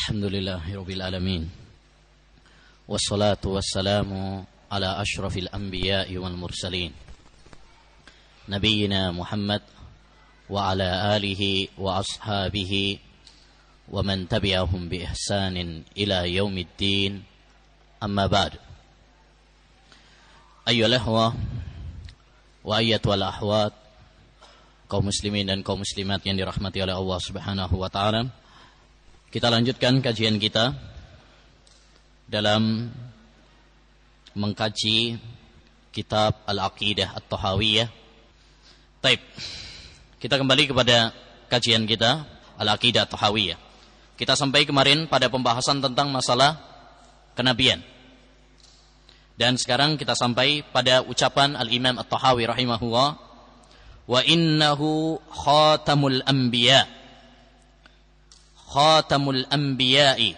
Alhamdulillahirabbil alamin. Wassalatu wassalamu ala asyrafil anbiya'i wal mursalin. Nabiyyina Muhammad wa ala alihi wa ashabihi wa man tabi'ahum bi ihsanin ila yaumiddin. Amma ba'd. Ayyuhal ikhwah wa ayyatuhal akhwat, kaum muslimin dan kaum muslimat yang dirahmati oleh Allah Subhanahu wa taala. Kita lanjutkan kajian kita dalam mengkaji kitab Al-Aqidah At-Tahawiyah. Baik. Kita kembali kepada kajian kita Al-Aqidah At-Tahawiyah. Kita sampai kemarin pada pembahasan tentang masalah kenabian. Dan sekarang kita sampai pada ucapan Al-Imam At-Tahawi rahimahullah, wa innahu khatamul anbiya, khatamul anbiya'i,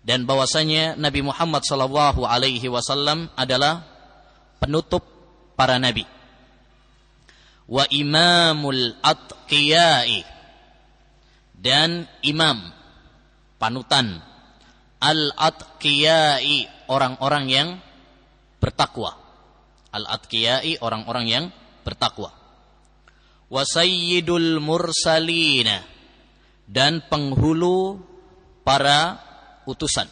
dan bahwasanya Nabi Muhammad sallallahu alaihi wasallam adalah penutup para nabi, wa imamul atqiya'i, dan imam, panutan, al-atqiya'i, orang-orang yang bertakwa, al-atqiya'i, orang-orang yang bertakwa, wa sayyidul mursalina, dan penghulu para utusan,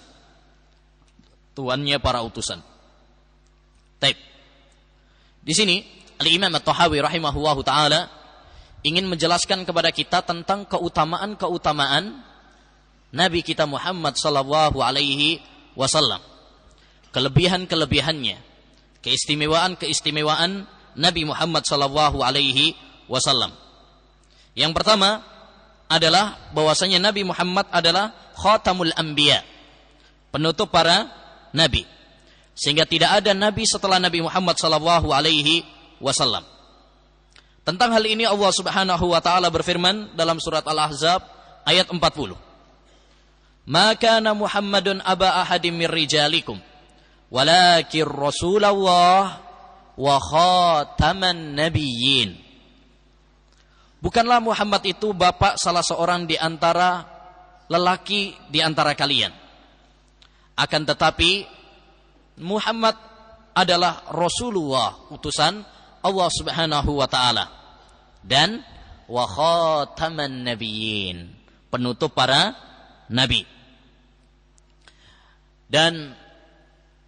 tuannya para utusan. Taib. Di sini Al-Imam At-Tahawi rahimahullahu taala ingin menjelaskan kepada kita tentang keutamaan-keutamaan Nabi kita Muhammad sallallahu alaihi wasallam, kelebihan-kelebihannya, keistimewaan-keistimewaan Nabi Muhammad sallallahu alaihi wasallam. Yang pertama adalah bahwasanya Nabi Muhammad adalah khatamul anbiya, penutup para nabi, sehingga tidak ada nabi setelah Nabi Muhammad sallallahu alaihi wasallam. Tentang hal ini Allah Subhanahu wa taala berfirman dalam surat Al-Ahzab ayat 40. Ma kana Muhammadun aba ahadim mir rijalikum walakin Rasulullah wa khataman nabiyyin. Bukanlah Muhammad itu bapak salah seorang di antara lelaki di antara kalian. Akan tetapi Muhammad adalah Rasulullah, utusan Allah Subhanahu wa taala, dan wa khataman nabiyyin, penutup para nabi. Dan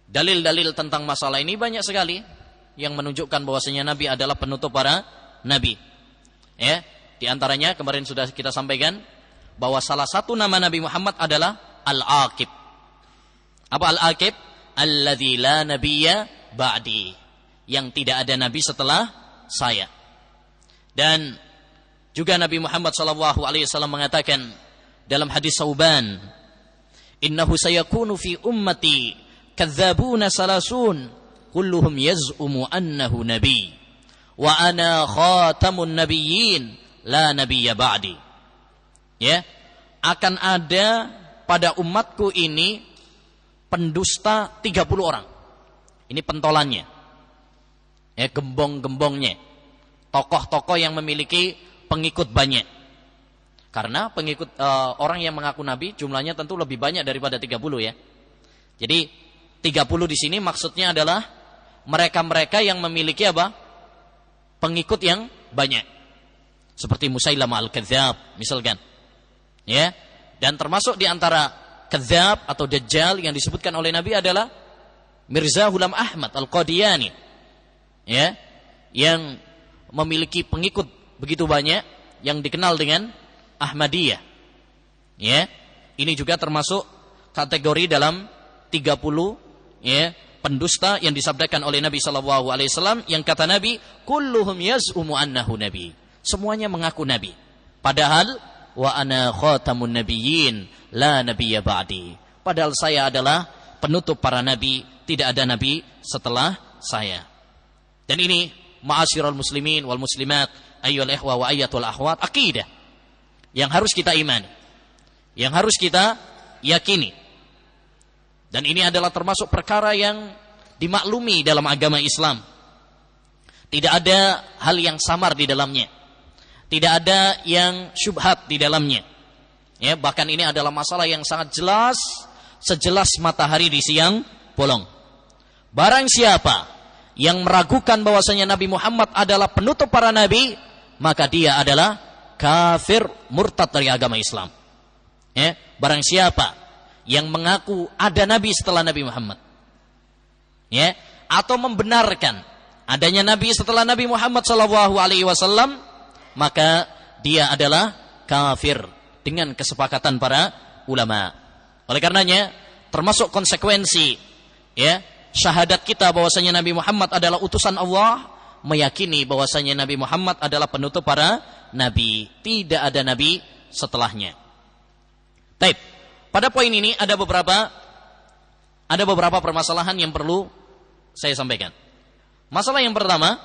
dalil-dalil tentang masalah ini banyak sekali yang menunjukkan bahwasanya Nabi adalah penutup para nabi. Ya, di antaranya kemarin sudah kita sampaikan bahwa salah satu nama Nabi Muhammad adalah Al-Aqib. Apa Al-Aqib? Alladzi la nabiyya ba'di, yang tidak ada nabi setelah saya. Dan juga Nabi Muhammad sallallahu alaihi wasallam mengatakan dalam hadis Sauban, innahu sayakunu fi ummati kadzabuna salasun kulluhum yaz'umu annahu nabi wa ana khatamun nabiyyin la nabiyya ba'di. Ya, akan ada pada umatku ini pendusta 30 orang. Ini pentolannya. Ya, gembong-gembongnya. Tokoh-tokoh yang memiliki pengikut banyak. Karena pengikut orang yang mengaku nabi jumlahnya tentu lebih banyak daripada 30 ya. Jadi 30 di sini maksudnya adalah mereka-mereka yang memiliki apa? Pengikut yang banyak, seperti Musailamah al-Kadzdzab misalkan, ya. Dan termasuk di antara kadzdzab atau dajjal yang disebutkan oleh Nabi adalah Mirza Ghulam Ahmad al-Qadiani, ya, yang memiliki pengikut begitu banyak yang dikenal dengan Ahmadiyah, ya. Ini juga termasuk kategori dalam 30, ya, pendusta yang disabdakan oleh Nabi sallallahu alaihi wasallam, yang kata Nabi, kulluhum yaz'umu annahu nabi. Semuanya mengaku nabi. Padahal wa ana khatamun nabiyyin la nabiyya ba'di. Padahal saya adalah penutup para nabi, tidak ada nabi setelah saya. Dan ini ma'asyiral muslimin wal muslimat, ayyuhal ikhwa wa ayyatul akhwat, akidah yang harus kita imani, yang harus kita yakini. Dan ini adalah termasuk perkara yang dimaklumi dalam agama Islam. Tidak ada hal yang samar di dalamnya. Tidak ada yang syubhat di dalamnya. Ya, bahkan ini adalah masalah yang sangat jelas, sejelas matahari di siang bolong. Barang siapa yang meragukan bahwasanya Nabi Muhammad adalah penutup para nabi, maka dia adalah kafir murtad dari agama Islam. Ya, barang siapa yang mengaku ada nabi setelah Nabi Muhammad, ya, atau membenarkan adanya nabi setelah Nabi Muhammad SAW, maka dia adalah kafir dengan kesepakatan para ulama. Oleh karenanya, termasuk konsekuensi, ya, syahadat kita bahwasanya Nabi Muhammad adalah utusan Allah, meyakini bahwasanya Nabi Muhammad adalah penutup para nabi, tidak ada nabi setelahnya. Baik, pada poin ini ada beberapa permasalahan yang perlu saya sampaikan. Masalah yang pertama,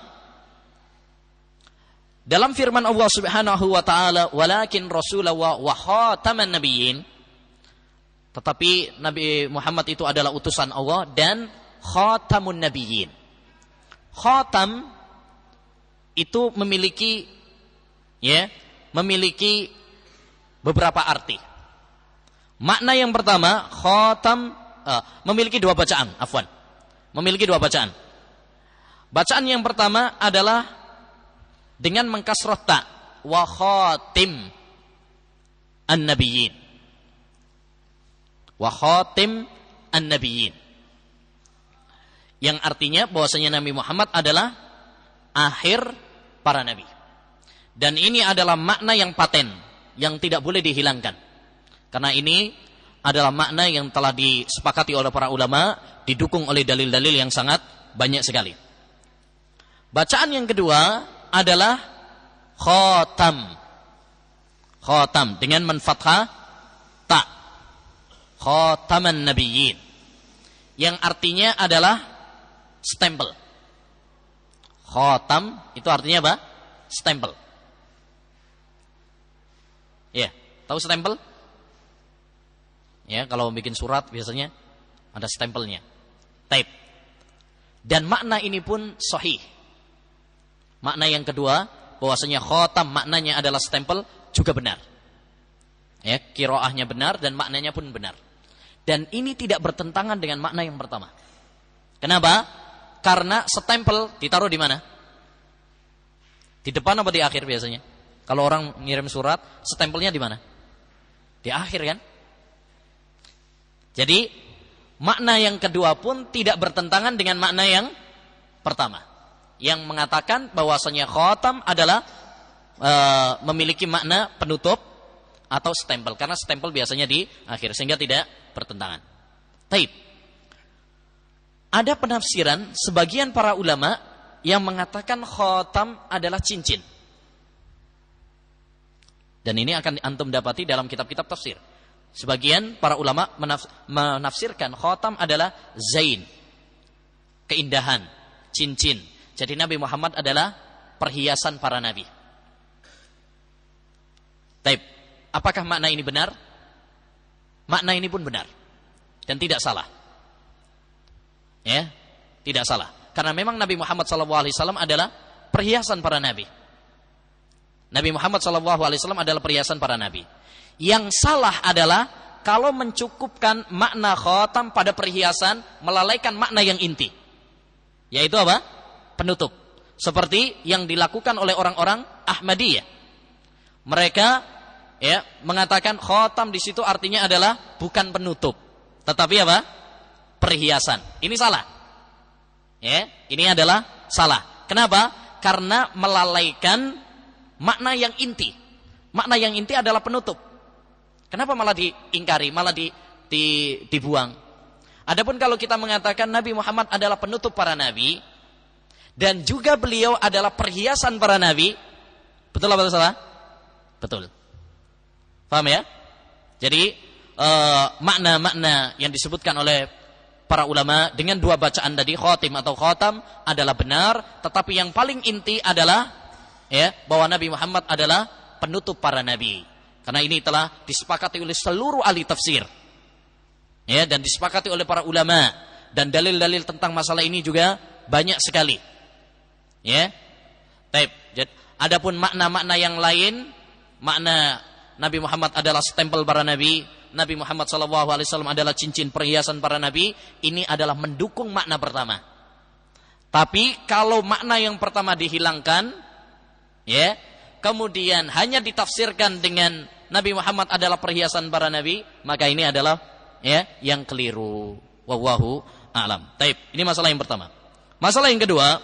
dalam firman Allah Subhanahu wa taala, "Walakin Rasulullah wa khataman nabiyyin," tetapi Nabi Muhammad itu adalah utusan Allah dan khatamun nabiyyin. Khatam itu memiliki beberapa arti. Makna yang pertama, khatam memiliki dua bacaan, Memiliki dua bacaan. Bacaan yang pertama adalah dengan mengkasrah ta, wa khatim an-nabiyyin. Wa khatim an-nabiyyin. Yang artinya bahwasanya Nabi Muhammad adalah akhir para nabi. Dan ini adalah makna yang paten, yang tidak boleh dihilangkan. Karena ini adalah makna yang telah disepakati oleh para ulama, didukung oleh dalil-dalil yang sangat banyak sekali. Bacaan yang kedua adalah khatam. Khatam dengan menfathah ta. Khataman nabiyyin. Yang artinya adalah stempel. Khatam itu artinya apa? Stempel. Ya, tahu stempel? Ya, kalau bikin surat biasanya ada stempelnya. Tape. Dan makna ini pun sahih. Makna yang kedua, bahwasanya khatam maknanya adalah stempel juga benar. Ya, qiraahnya benar dan maknanya pun benar. Dan ini tidak bertentangan dengan makna yang pertama. Kenapa? Karena stempel ditaruh di mana? Di depan apa di akhir biasanya? Kalau orang ngirim surat, stempelnya di mana? Di akhir kan? Jadi, makna yang kedua pun tidak bertentangan dengan makna yang pertama. Yang mengatakan bahwasanya khatam adalah memiliki makna penutup atau stempel. Karena stempel biasanya di akhir, sehingga tidak bertentangan. Taib. Ada penafsiran sebagian para ulama yang mengatakan khatam adalah cincin. Dan ini akan antum dapati dalam kitab-kitab tafsir. Sebagian para ulama menafsirkan khatam adalah zain, keindahan, cincin. Jadi Nabi Muhammad adalah perhiasan para nabi. Taib. Apakah makna ini benar? Makna ini pun benar dan tidak salah. Ya, tidak salah. Karena memang Nabi Muhammad SAW adalah perhiasan para nabi. Nabi Muhammad SAW adalah perhiasan para nabi. Yang salah adalah kalau mencukupkan makna khatam pada perhiasan, melalaikan makna yang inti. Yaitu apa? Penutup. Seperti yang dilakukan oleh orang-orang Ahmadiyah. Mereka mengatakan khatam di situ artinya adalah bukan penutup, tetapi apa? Perhiasan. Ini salah. Ya, ini adalah salah. Kenapa? Karena melalaikan makna yang inti. Makna yang inti adalah penutup. Kenapa malah diingkari, malah dibuang? Adapun kalau kita mengatakan Nabi Muhammad adalah penutup para nabi dan juga beliau adalah perhiasan para nabi, betul apa salah? Betul. Paham ya? Jadi makna-makna yang disebutkan oleh para ulama dengan dua bacaan tadi, khatim atau khatam, adalah benar, tetapi yang paling inti adalah bahwa Nabi Muhammad adalah penutup para nabi. Karena ini telah disepakati oleh seluruh ahli tafsir. Dan disepakati oleh para ulama, dan dalil-dalil tentang masalah ini juga banyak sekali. Taib. Adapun makna-makna yang lain, makna Nabi Muhammad adalah stempel para nabi, Nabi Muhammad SAW adalah cincin perhiasan para nabi, ini adalah mendukung makna pertama. Tapi kalau makna yang pertama dihilangkan, ya, kemudian hanya ditafsirkan dengan Nabi Muhammad adalah perhiasan para nabi, maka ini adalah, ya, yang keliru. Wallahu a'lam. Taib. Ini masalah yang pertama. Masalah yang kedua,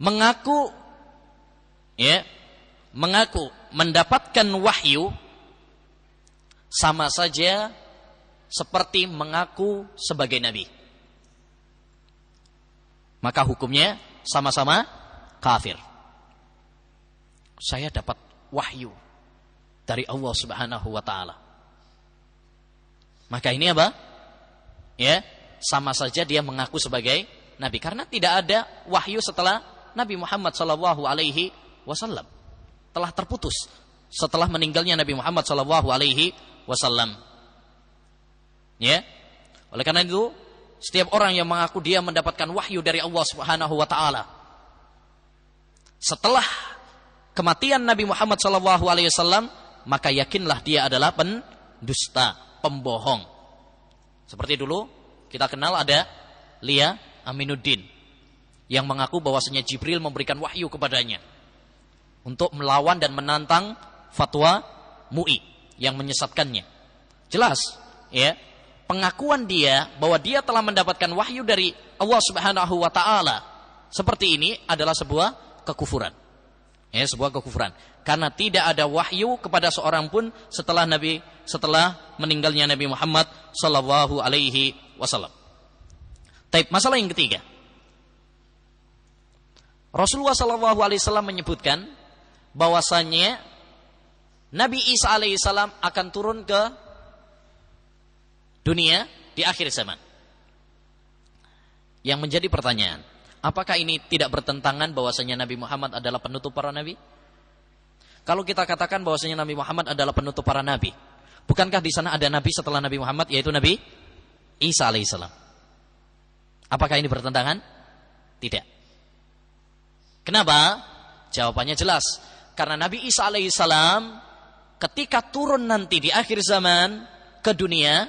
mengaku, ya, mengaku mendapatkan wahyu sama saja seperti mengaku sebagai nabi. Maka hukumnya sama-sama kafir. Saya dapat wahyu dari Allah Subhanahu wa taala. Maka ini apa? Ya, sama saja dia mengaku sebagai nabi karena tidak ada wahyu setelah Nabi Muhammad sallallahu alaihi wasallam. Telah terputus setelah meninggalnya Nabi Muhammad sallallahu alaihi wasallam. Ya. Oleh karena itu, setiap orang yang mengaku dia mendapatkan wahyu dari Allah Subhanahu wa taala setelah kematian Nabi Muhammad sallallahu alaihi wasallam, maka yakinlah dia adalah pendusta, pembohong. Seperti dulu kita kenal ada Lia Aminuddin yang mengaku bahwasanya Jibril memberikan wahyu kepadanya untuk melawan dan menantang fatwa MUI yang menyesatkannya. Jelas, ya, pengakuan dia bahwa dia telah mendapatkan wahyu dari Allah Subhanahu wa taala seperti ini adalah sebuah kekufuran. Ya, sebuah kekufuran. Karena tidak ada wahyu kepada seorang pun setelah meninggalnya Nabi Muhammad sallallahu alaihi wasallam. Taib, masalah yang ketiga. Rasulullah sallallahu alaihi wasallam menyebutkan bahwasanya Nabi Isa alaihissalam akan turun ke dunia di akhir zaman. Yang menjadi pertanyaan, apakah ini tidak bertentangan bahwasanya Nabi Muhammad adalah penutup para nabi? Kalau kita katakan bahwasanya Nabi Muhammad adalah penutup para nabi, bukankah di sana ada nabi setelah Nabi Muhammad, yaitu Nabi Isa alaihissalam? Apakah ini bertentangan? Tidak. Kenapa? Jawabannya jelas. Karena Nabi Isa alaihissalam ketika turun nanti di akhir zaman ke dunia,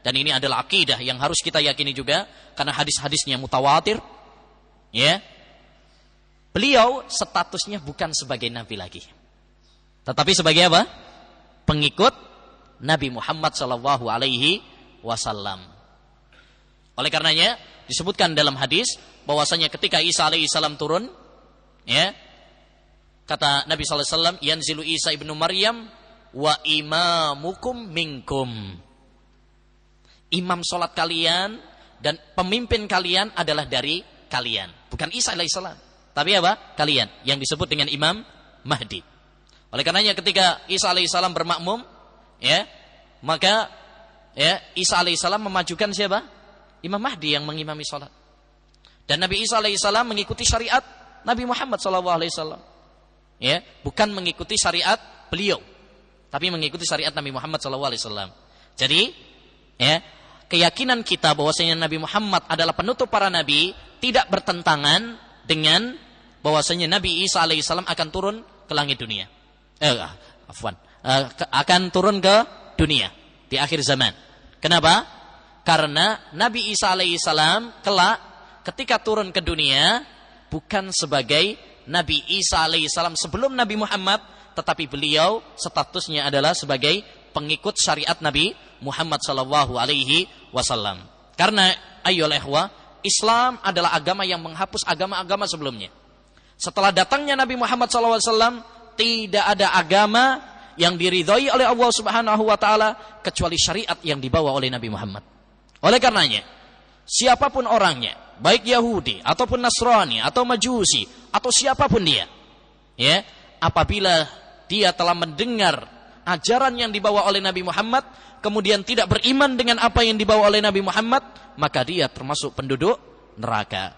dan ini adalah akidah yang harus kita yakini juga karena hadis-hadisnya mutawatir, ya, beliau statusnya bukan sebagai nabi lagi, tetapi sebagai apa? Pengikut Nabi Muhammad sallallahu alaihi wasallam. Oleh karenanya disebutkan dalam hadis bahwasanya ketika Isa alaihissalam turun, ya, kata Nabi sallallahu alaihi wasallam, yanzilu Isa ibnu Maryam wa imamukum minkum. Imam salat kalian dan pemimpin kalian adalah dari kalian. Bukan Isa alaihissalam, tapi apa? Kalian, yang disebut dengan Imam Mahdi. Oleh karenanya ketika Isa alaihissalam bermakmum, ya, maka, ya, Isa alaihissalam memajukan siapa? Imam Mahdi yang mengimami salat. Dan Nabi Isa alaihissalam mengikuti syariat Nabi Muhammad SAW. Ya, bukan mengikuti syariat beliau, tapi mengikuti syariat Nabi Muhammad SAW. Jadi, ya, keyakinan kita bahwasanya Nabi Muhammad adalah penutup para nabi tidak bertentangan dengan bahwasanya Nabi Isa alaihissalam akan turun ke langit dunia. Akan turun ke dunia di akhir zaman. Kenapa? Karena Nabi Isa alaihissalam kelak ketika turun ke dunia bukan sebagai Nabi Isa alaihissalam sebelum Nabi Muhammad, tetapi beliau statusnya adalah sebagai pengikut syariat Nabi Muhammad sallallahu alaihi wasallam. Karena ayyuhal ikhwah, Islam adalah agama yang menghapus agama-agama sebelumnya. Setelah datangnya Nabi Muhammad sallallahu alaihi wasallam, tidak ada agama yang diridhai oleh Allah Subhanahu wa taala kecuali syariat yang dibawa oleh Nabi Muhammad. Oleh karenanya, siapapun orangnya, baik Yahudi ataupun Nasrani atau Majusi atau siapapun dia, ya, apabila dia telah mendengar ajaran yang dibawa oleh Nabi Muhammad kemudian tidak beriman dengan apa yang dibawa oleh Nabi Muhammad, maka dia termasuk penduduk neraka.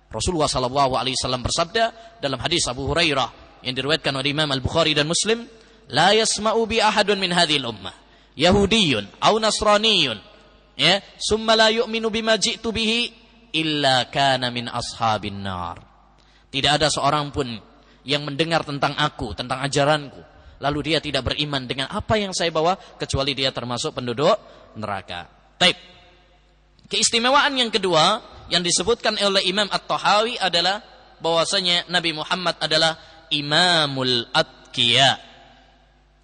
Rasulullah sallallahu alaihi wasallam bersabda dalam hadis Abu Hurairah yang diriwayatkan oleh Imam Al-Bukhari dan Muslim, la yasma'u bi ahadun min hadhil ummah yahudiyyun aw nasraniyyun, ya, summa la yu'minu bima ji'tu bihi illa kana min ashabin nar. Tidak ada seorang pun yang mendengar tentang aku, tentang ajaranku, lalu dia tidak beriman dengan apa yang saya bawa, kecuali dia termasuk penduduk neraka. Taib. Keistimewaan yang kedua yang disebutkan oleh Imam At-Tahawi adalah bahwasanya Nabi Muhammad adalah Imamul Atqiya.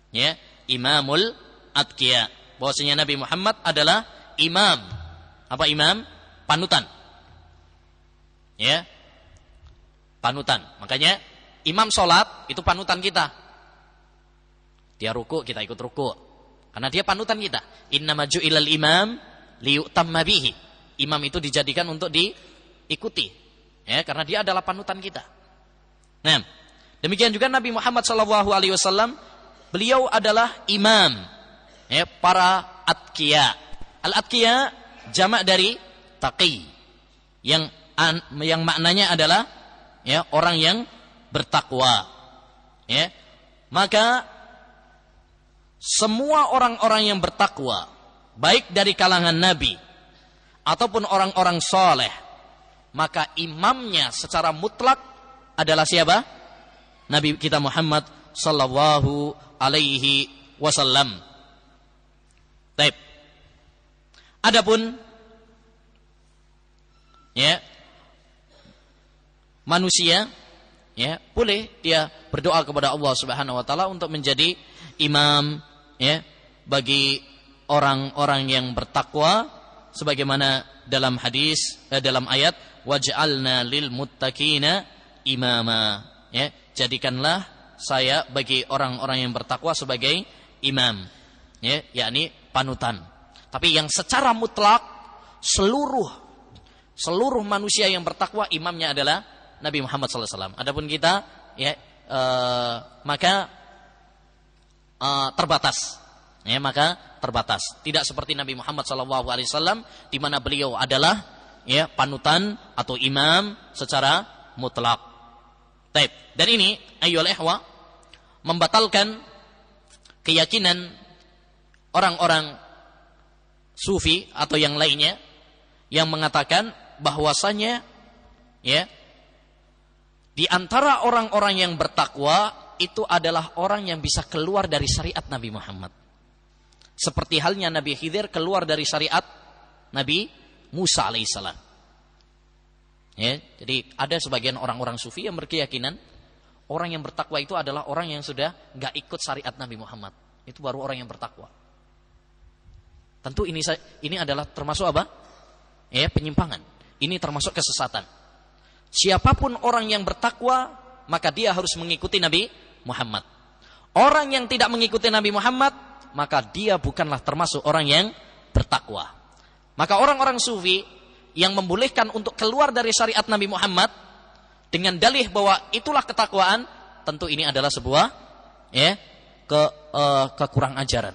Ya, Imamul Atqiya. Bahwasanya Nabi Muhammad adalah imam. Apa imam? Panutan. Ya. Panutan. Makanya imam sholat itu panutan kita. Dia ruku, kita ikut ruku. Karena dia panutan kita. Innama ju'ilal imam liyu'tamma bihi. Imam itu dijadikan untuk diikuti. Ya, karena dia adalah panutan kita. Nah, demikian juga Nabi Muhammad SAW, beliau adalah imam, ya, para atqiya. Al-atqiya jamak dari taqi, yang maknanya adalah, ya, orang yang bertakwa. Ya, maka semua orang-orang yang bertakwa, baik dari kalangan Nabi ataupun orang-orang soleh, maka imamnya secara mutlak adalah siapa? Nabi kita Muhammad sallallahu alaihi wasallam. Baik. Adapun, ya, manusia, ya, boleh dia berdoa kepada Allah Subhanahu wa taala untuk menjadi imam, ya, bagi orang-orang yang bertakwa, sebagaimana dalam hadis, dalam ayat, waj'alna lil muttaqina imama, ya, jadikanlah saya bagi orang-orang yang bertakwa sebagai imam, ya, yakni panutan. Tapi yang secara mutlak seluruh manusia yang bertakwa, imamnya adalah Nabi Muhammad SAW. Adapun kita, ya, maka terbatas, ya, maka terbatas. Tidak seperti Nabi Muhammad SAW, di mana beliau adalah, ya, panutan atau imam secara mutlak. Taib. Dan ini, ayyuhal ikhwah, membatalkan keyakinan orang-orang sufi atau yang lainnya yang mengatakan bahwasanya, ya, di antara orang-orang yang bertakwa itu adalah orang yang bisa keluar dari syariat Nabi Muhammad. Seperti halnya Nabi Khidir keluar dari syariat Nabi Musa alaihissalam. Ya, jadi ada sebagian orang-orang sufi yang berkeyakinan orang yang bertakwa itu adalah orang yang sudah gak ikut syariat Nabi Muhammad. Itu baru orang yang bertakwa. Tentu ini adalah termasuk apa? Ya, penyimpangan. Ini termasuk kesesatan. Siapapun orang yang bertakwa, maka dia harus mengikuti Nabi Muhammad. Orang yang tidak mengikuti Nabi Muhammad, maka dia bukanlah termasuk orang yang bertakwa. Maka orang-orang sufi yang membolehkan untuk keluar dari syariat Nabi Muhammad dengan dalih bahwa itulah ketakwaan, tentu ini adalah sebuah, ya, kekurang ajaran.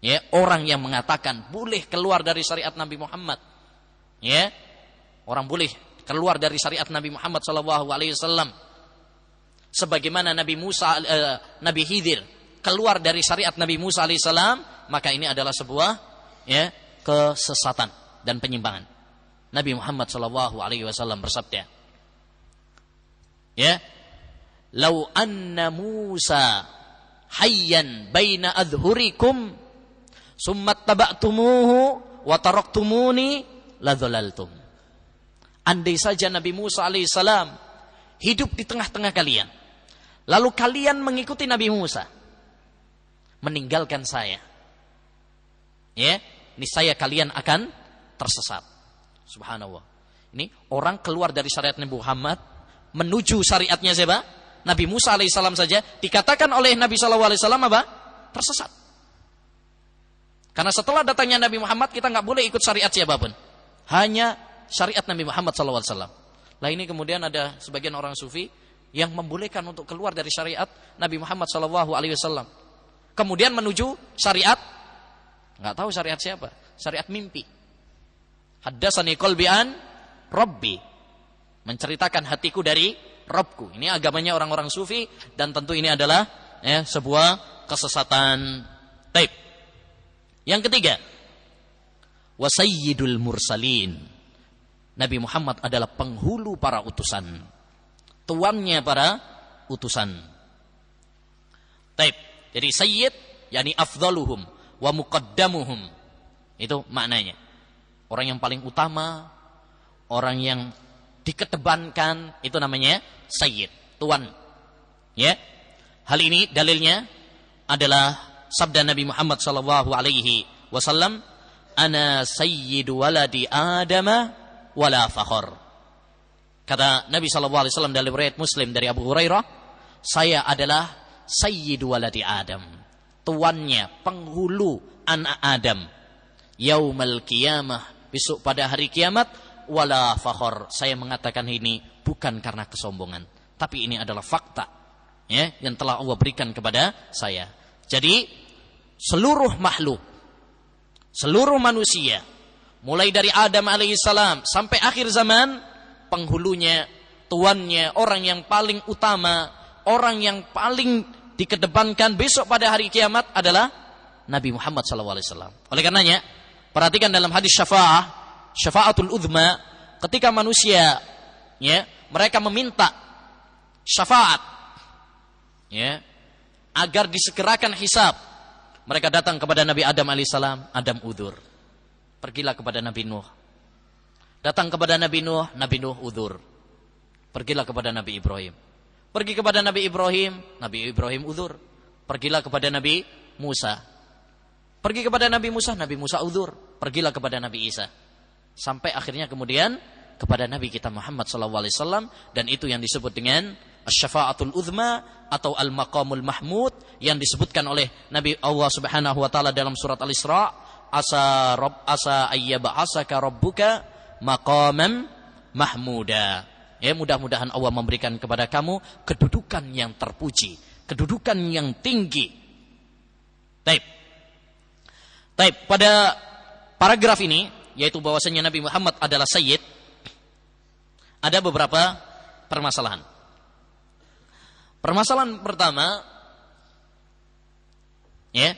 Ya, orang yang mengatakan boleh keluar dari syariat Nabi Muhammad, ya, orang boleh keluar dari syariat Nabi Muhammad SAW, sebagaimana Nabi Khidir keluar dari syariat Nabi Musa alaihissalam, maka ini adalah sebuah, ya, kesesatan dan penyimpangan. Nabi Muhammad SAW bersabda, ya, "Lau anna Musa hayyan baina adhurikum summa taba'tumuhu wa taraktumuni ladzalaltum." Andai saja Nabi Musa alaihissalam hidup di tengah-tengah kalian, lalu kalian mengikuti Nabi Musa, meninggalkan saya, ya, niscaya kalian akan tersesat. Subhanallah. Ini orang keluar dari syariat Nabi Muhammad menuju syariatnya siapa? Nabi Musa alaihissalam saja dikatakan oleh Nabi SAW apa? Tersesat. Karena setelah datangnya Nabi Muhammad, kita nggak boleh ikut syariat siapapun, hanya syariat Nabi Muhammad SAW. Lah ini kemudian ada sebagian orang sufi yang membolehkan untuk keluar dari syariat Nabi Muhammad SAW, kemudian menuju syariat, nggak tahu syariat siapa, syariat mimpi. Haddatsani qalbi an Rabbi, menceritakan hatiku dari Rabbku. Ini agamanya orang-orang sufi, dan tentu ini adalah, ya, sebuah kesesatan. Taib. Yang ketiga, wasayyidul mursalin, Nabi Muhammad adalah penghulu para utusan. tuannya para utusan. Taib. Jadi sayyid yakni afdaluhum wa muqaddamuhum. Itu maknanya. Orang yang paling utama, orang yang dikedepankan, itu namanya sayyid, tuan. Ya. Hal ini dalilnya adalah sabda Nabi Muhammad sallallahu alaihi wasallam, "Ana sayyidu waladi Adama wala fakhar." Kata Nabi sallallahu alaihi wasallam dalam riwayat Muslim dari Abu Hurairah, saya adalah sayyidu waladi Adam, tuannya, penghulu anak Adam. Yaumal qiyamah, besok pada hari kiamat, wala fakhar. Saya mengatakan ini bukan karena kesombongan, tapi ini adalah fakta, ya, yang telah Allah berikan kepada saya. Jadi seluruh makhluk, seluruh manusia, mulai dari Adam alaihissalam sampai akhir zaman, penghulunya, tuannya, orang yang paling utama, orang yang paling dikedepankan besok pada hari kiamat adalah Nabi Muhammad SAW. Oleh karenanya, perhatikan dalam hadis syafa'atul uzma, ketika manusia, ya, mereka meminta syafaat, ya, agar disegerakan hisab, mereka datang kepada Nabi Adam alaihissalam. Adam udzur, pergilah kepada Nabi Nuh. Datang kepada Nabi Nuh udzur, pergilah kepada Nabi Ibrahim. Pergi kepada Nabi Ibrahim udzur, pergilah kepada Nabi Musa. Pergi kepada Nabi Musa udzur, pergilah kepada Nabi Isa. Sampai akhirnya kemudian kepada Nabi kita Muhammad SAW, dan itu yang disebut dengan asy-syafa'atul uzma atau al-maqamul mahmud, yang disebutkan oleh Nabi Allah Subhanahu wa taala dalam surat Al-Isra, asa ayyab'asaka rabbuka maqaman mahmuda. Ya, mudah-mudahan Allah memberikan kepada kamu kedudukan yang terpuji, kedudukan yang tinggi. Taib. Pada paragraf ini, yaitu bahwasanya Nabi Muhammad adalah sayyid, ada beberapa permasalahan. Permasalahan pertama, ya,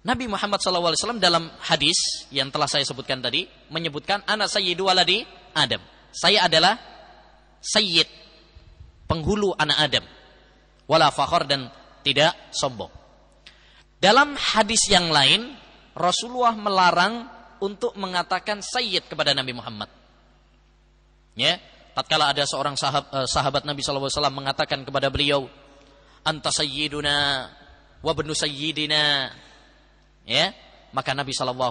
Nabi Muhammad SAW dalam hadis yang telah saya sebutkan tadi menyebutkan ana sayyidu waladi Adam. Saya adalah sayyid, penghulu anak Adam. Wala fakhar, dan tidak sombong. Dalam hadis yang lain, Rasulullah melarang untuk mengatakan sayyid kepada Nabi Muhammad. Ya, tatkala ada seorang sahabat Nabi SAW mengatakan kepada beliau, anta sayyiduna wa ibnu sayyidina. Ya, maka Nabi SAW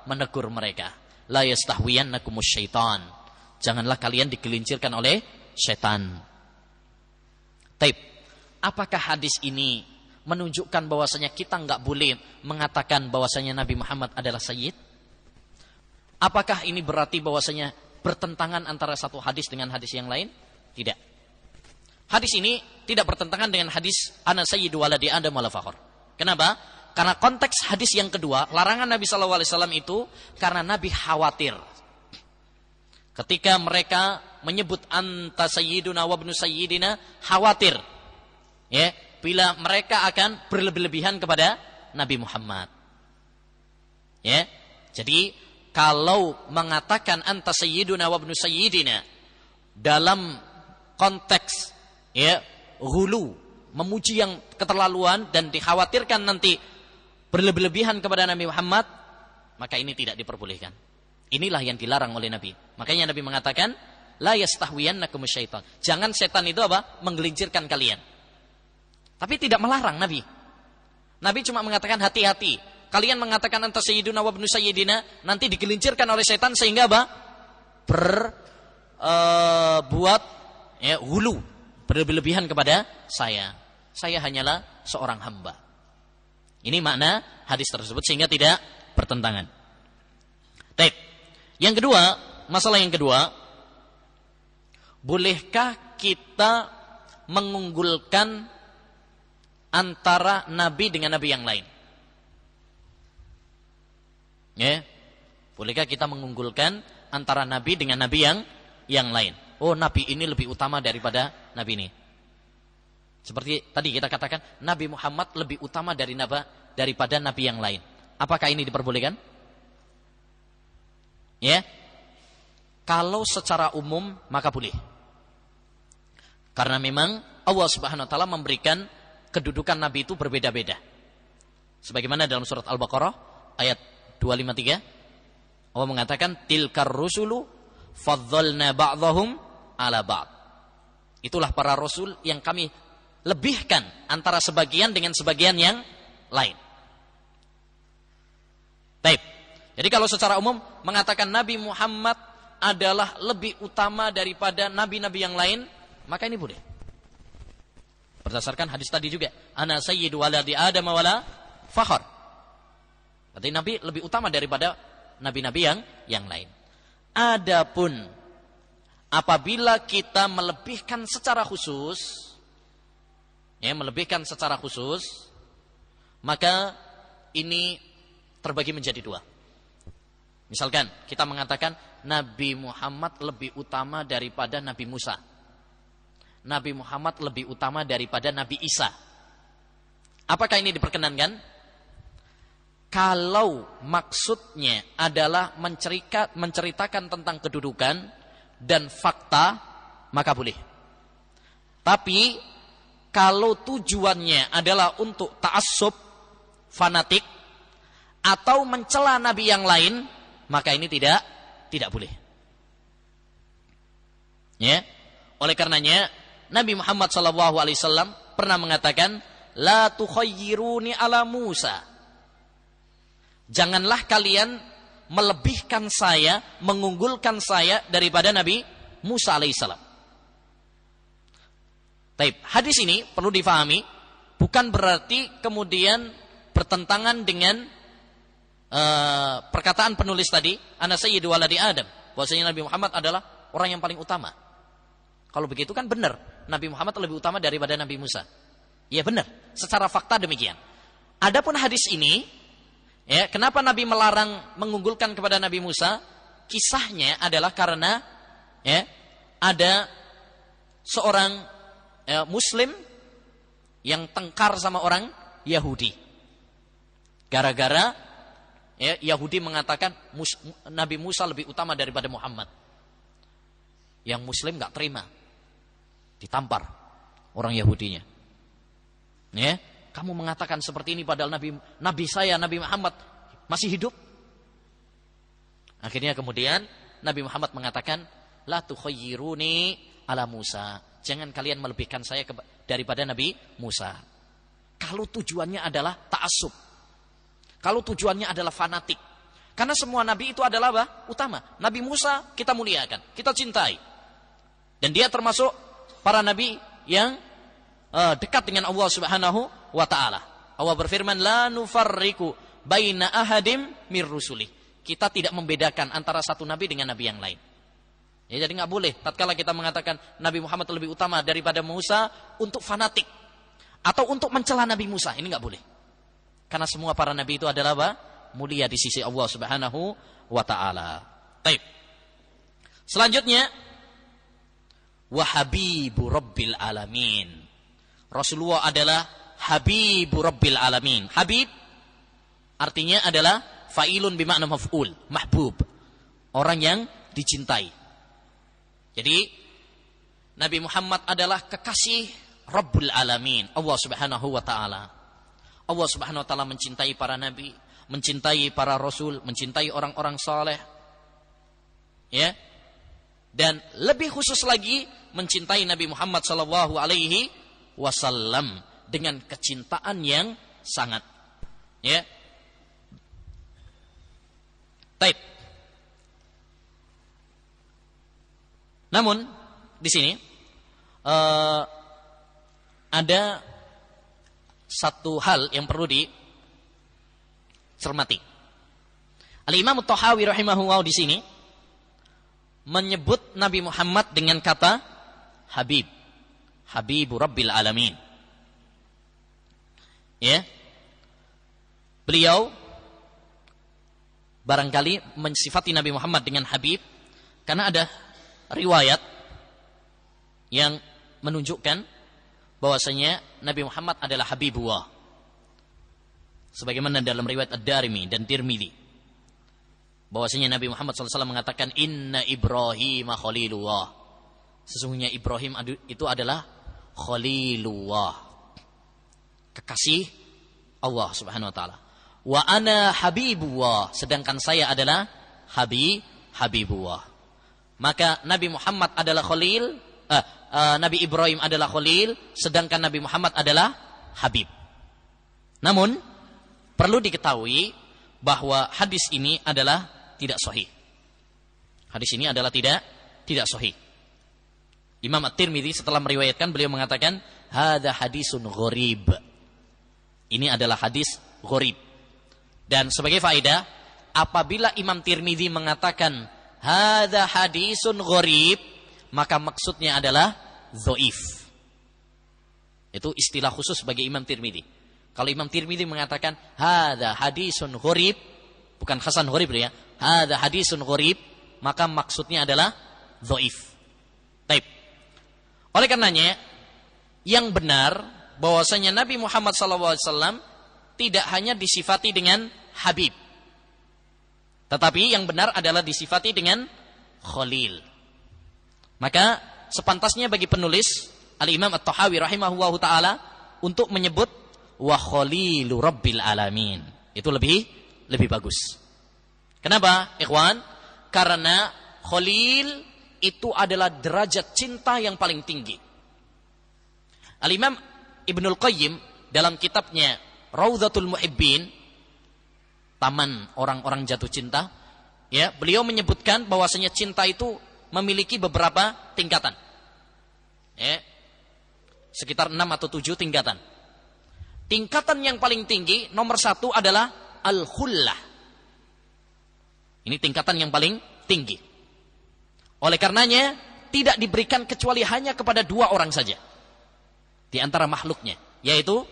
menegur mereka, la yastahwiyannakumus syaitan. Janganlah kalian digelincirkan oleh setan. Taib. Apakah hadis ini menunjukkan bahwasanya kita enggak boleh mengatakan bahwasanya Nabi Muhammad adalah sayyid? Apakah ini berarti bahwasanya bertentangan antara satu hadis dengan hadis yang lain? Tidak. Hadis ini tidak bertentangan dengan hadis ana sayyidu waladi Adam wala fakhar. Kenapa? Karena konteks hadis yang kedua, larangan Nabi SAW itu karena Nabi khawatir. Ketika mereka menyebut anta sayyiduna wa ibnu sayyidina, khawatir, ya, bila mereka akan berlebih-lebihan kepada Nabi Muhammad. Ya. Jadi kalau mengatakan anta sayyiduna wa ibnu sayyidina dalam konteks, ya, ghulu, memuji yang keterlaluan dan dikhawatirkan nanti berlebih-lebihan kepada Nabi Muhammad, maka ini tidak diperbolehkan. Inilah yang dilarang oleh Nabi. Makanya Nabi mengatakan, la yastahwiyannakumus syaitan. Jangan setan itu menggelincirkan kalian. Tapi tidak melarang Nabi. Nabi cuma mengatakan hati-hati. Kalian mengatakan anta sayyiduna wa ibnu sayyidina, nanti digelincirkan oleh setan sehingga buat, ya, hulu, berlebihan kepada saya. Saya hanyalah seorang hamba. Ini makna hadis tersebut sehingga tidak bertentangan. Baik. Yang kedua, masalah yang kedua, bolehkah kita mengunggulkan antara nabi dengan nabi yang lain? Ya. Bolehkah kita mengunggulkan antara nabi dengan nabi yang lain? Oh, nabi ini lebih utama daripada nabi ini. Seperti tadi kita katakan, Nabi Muhammad lebih utama daripada nabi yang lain. Apakah ini diperbolehkan? Ya. Kalau secara umum maka boleh. Karena memang Allah Subhanahu wa taala memberikan kedudukan nabi itu berbeda-beda. Sebagaimana dalam surat Al-Baqarah ayat 253, Allah mengatakan tilkar rusulu faddalna ba'dhum ala ba'd. Itulah para rasul yang kami lebihkan antara sebagian dengan sebagian yang lain. Baik. Jadi kalau secara umum mengatakan Nabi Muhammad adalah lebih utama daripada nabi-nabi yang lain, maka ini boleh. Berdasarkan hadis tadi juga, ana sayyidu waladi Adam wala fakhar. Berarti Nabi lebih utama daripada nabi-nabi yang lain. Adapun apabila kita melebihkan secara khusus, maka ini terbagi menjadi dua. Misalkan kita mengatakan Nabi Muhammad lebih utama daripada Nabi Musa. Nabi Muhammad lebih utama daripada Nabi Isa. Apakah ini diperkenankan? Kalau maksudnya adalah menceritakan tentang kedudukan dan fakta, maka boleh. Tapi kalau tujuannya adalah untuk ta'assub, fanatik, atau mencela nabi yang lain, maka ini tidak boleh. Ya. Oleh karenanya Nabi Muhammad SAW pernah mengatakan, la tukhayyiruni ala Musa. Janganlah kalian melebihkan saya, mengunggulkan saya daripada Nabi Musa alaihissalam. Taib. Hadis ini perlu difahami, bukan berarti kemudian bertentangan dengan perkataan penulis tadi, ana sayyidu waladi Adam, bahwasanya Nabi Muhammad adalah orang yang paling utama. Kalau begitu kan benar, Nabi Muhammad lebih utama daripada Nabi Musa. Ya benar, secara fakta demikian. Adapun hadis ini, ya, kenapa Nabi melarang mengunggulkan kepada Nabi Musa? Kisahnya adalah karena ya, ada seorang Muslim yang tengkar sama orang Yahudi. Gara-gara ya, Yahudi mengatakan Nabi Musa lebih utama daripada Muhammad. Yang Muslim gak terima, ditampar orang Yahudinya. Ya, kamu mengatakan seperti ini padahal Nabi saya, Nabi Muhammad masih hidup. Akhirnya kemudian Nabi Muhammad mengatakan, la tukhayyiruni ala Musa. Jangan kalian melebihkan saya daripada Nabi Musa. Kalau tujuannya adalah ta'assub, kalau tujuannya adalah fanatik. Karena semua nabi itu adalah apa? Utama. Nabi Musa kita muliakan, kita cintai. Dan dia termasuk para nabi yang dekat dengan Allah Subhanahu wa taala. Allah berfirman, la nufarriqu baina ahadim mir rusuli. Kita tidak membedakan antara satu nabi dengan nabi yang lain. Ya, jadi enggak boleh tatkala kita mengatakan Nabi Muhammad lebih utama daripada Musa untuk fanatik atau untuk mencela Nabi Musa, ini enggak boleh. Karena semua para nabi itu adalah apa? Mulia di sisi Allah Subhanahu wa taala. Baik. Selanjutnya, wa habibu rabbil alamin. Rasulullah adalah habibu rabbil alamin. Habib artinya adalah fa'ilun bimakna maf'ul, mahbub. Orang yang dicintai. Jadi Nabi Muhammad adalah kekasih Rabbul Alamin, Allah Subhanahu wa taala. Allah Subhanahu wa taala mencintai para nabi, mencintai para rasul, mencintai orang-orang saleh. Ya. Dan lebih khusus lagi mencintai Nabi Muhammad sallallahu alaihi wasallam dengan kecintaan yang sangat. Ya. Baik. Namun di sini ada satu hal yang perlu dicermati. Al-Imam At-Tahawi rahimahullah di sini menyebut Nabi Muhammad dengan kata Habib, Habibu Rabbil Alamin. Ya, beliau barangkali mensifati Nabi Muhammad dengan Habib karena ada riwayat yang menunjukkan bahwasanya Nabi Muhammad adalah Habibullah. Sebagaimana dalam riwayat Ad-Darimi dan Tirmidzi, bahwasanya Nabi Muhammad SAW mengatakan inna Ibrahim khalilullah. Sesungguhnya Ibrahim itu adalah Khalilullah, kekasih Allah Subhanahu wa taala. Wa ana habibullah, sedangkan saya adalah habibullah. Maka Nabi Muhammad adalah Khalil, Nabi Ibrahim adalah Khalil, sedangkan Nabi Muhammad adalah Habib. Namun perlu diketahui bahwa hadis ini adalah tidak sahih. Hadis ini adalah tidak sahih. Imam At-Tirmidzi setelah meriwayatkan, beliau mengatakan hadza hadisun gharib. Ini adalah hadis gharib. Dan sebagai faedah, apabila Imam Tirmidzi mengatakan hadza hadisun gharib, maka maksudnya adalah dhaif. Itu istilah khusus bagi Imam Tirmidzi. Kalau Imam Tirmidzi mengatakan hadza hadisun gharib, bukan hasan gharib ya, hadza hadisun gharib, maka maksudnya adalah dhaif. Taib. Oleh karenanya, yang benar bahwasanya Nabi Muhammad SAW tidak hanya disifati dengan Habib, tetapi yang benar adalah disifati dengan Khalil. Maka sepantasnya bagi penulis Al-Imam At-Tahawi rahimahullahu ta'ala untuk menyebut wa Khalilu Rabbil Alamin. Itu lebih bagus. Kenapa, ikhwan? Karena Khalil itu adalah derajat cinta yang paling tinggi. Al-Imam Ibnul Qayyim dalam kitabnya Raudhatul Muhibbin, taman orang-orang jatuh cinta, ya, beliau menyebutkan bahwasanya cinta itu memiliki beberapa tingkatan. Ya, sekitar 6 atau 7 tingkatan. Tingkatan yang paling tinggi nomor 1 adalah al-khullah. Ini tingkatan yang paling tinggi. Oleh karenanya tidak diberikan kecuali hanya kepada 2 orang saja di antara makhluknya, yaitu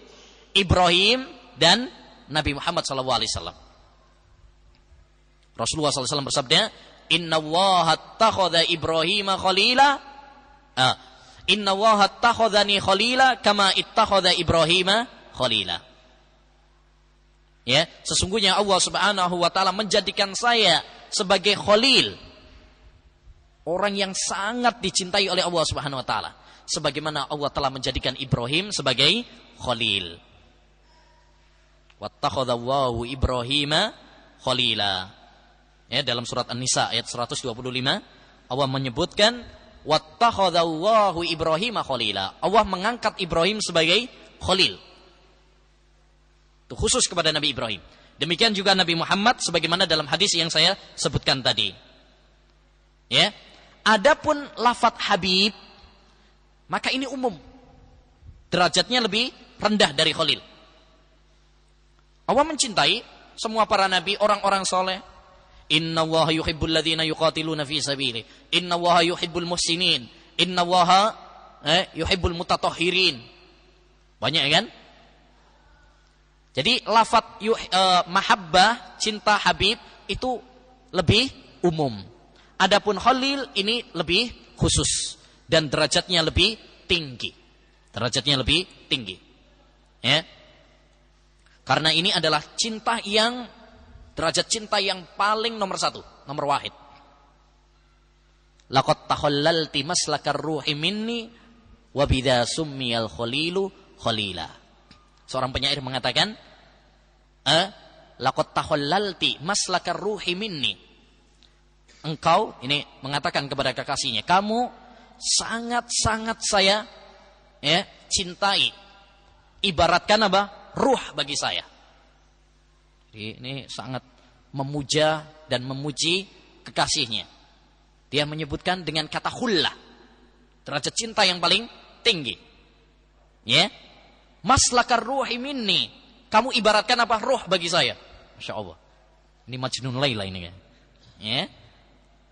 Ibrahim dan Nabi Muhammad SAW. Rasulullah SAW bersabda, Inna Allaha attakhadha Ibrahima khalila, Inna Allaha attakhadhani khalila kama ittakhadha Ibrahima khalila. Ya, sesungguhnya Allah Subhanahu wa taala menjadikan saya sebagai khalil, orang yang sangat dicintai oleh Allah Subhanahu wa taala, sebagaimana Allah telah menjadikan Ibrahim sebagai khalil. Wattakhadallahu Ibrahima khalila. Ya, dalam surat An-Nisa ayat 125 Allah menyebutkan wattakhadallahu Ibrahima khalila. Allah mengangkat Ibrahim sebagai khalil. Itu khusus kepada Nabi Ibrahim. Demikian juga Nabi Muhammad sebagaimana dalam hadis yang saya sebutkan tadi. Ya. Adapun lafadz Habib, maka ini umum. Derajatnya lebih rendah dari Khalil. Allah mencintai semua para nabi, orang-orang soleh. Inna Allaha yuhibbul ladzina yuqatiluna fi sabili. Inna Allaha yuhibbul muhsinin. Inna Allaha yuhibbul mutatahhirin. Banyak kan? Jadi lafadz mahabbah, cinta Habib itu lebih umum. Adapun Khalil ini lebih khusus dan derajatnya lebih tinggi. Derajatnya lebih tinggi. Ya. Karena ini adalah cinta yang derajat cinta yang paling nomor 1, nomor wahid. Laqad takhallalti maslakar ruhi minni wa bidza summiyal khalilu khalila. Seorang penyair mengatakan, laqad takhallalti maslakar ruhi minni. Engkau, ini mengatakan kepada kekasihnya, kamu sangat-sangat saya cintai. Ibaratkan apa? Ruh bagi saya. Jadi ini sangat memuja dan memuji kekasihnya. Dia menyebutkan dengan kata khullah, derajat cinta yang paling tinggi. Ya, maslakar ruhi minni. Kamu ibaratkan apa? Ruh bagi saya. Masya Allah. Ini Majnun Laila ini kan. Ya,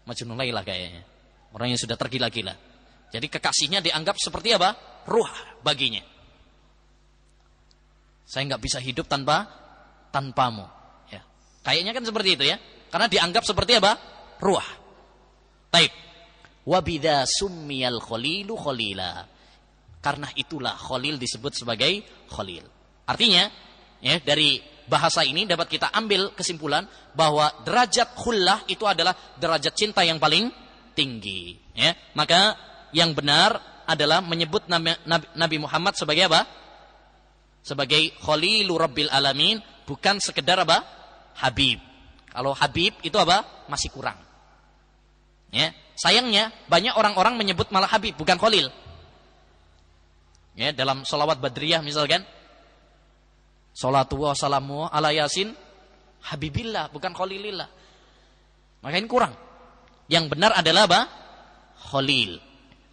Majnun Laila kayaknya. Orang yang sudah tergila-gila. Jadi kekasihnya dianggap seperti apa? Ruh baginya. Saya nggak bisa hidup tanpamu. Ya. Kayaknya kan seperti itu ya. Karena dianggap seperti apa? Ruh. Baik. Wa bidza summiyal khalilu khalila. Karena itulah Khalil disebut sebagai Khalil. Artinya, ya, dari bahasa ini dapat kita ambil kesimpulan bahwa derajat khullah itu adalah derajat cinta yang paling tinggi. Ya. Maka yang benar adalah menyebut Nabi Muhammad sebagai apa? Sebagai Khalilur Rabbil Alamin, bukan sekedar apa? Habib. Kalau Habib itu apa? Masih kurang. Ya, sayangnya banyak orang-orang menyebut malah Habib, bukan Khalil. Ya, dalam sholawat Badriyah misalkan, sholatu wa salamu ala Yasin Habibillah, bukan Khalilillah. Maka ini kurang. Yang benar adalah apa? Khalil.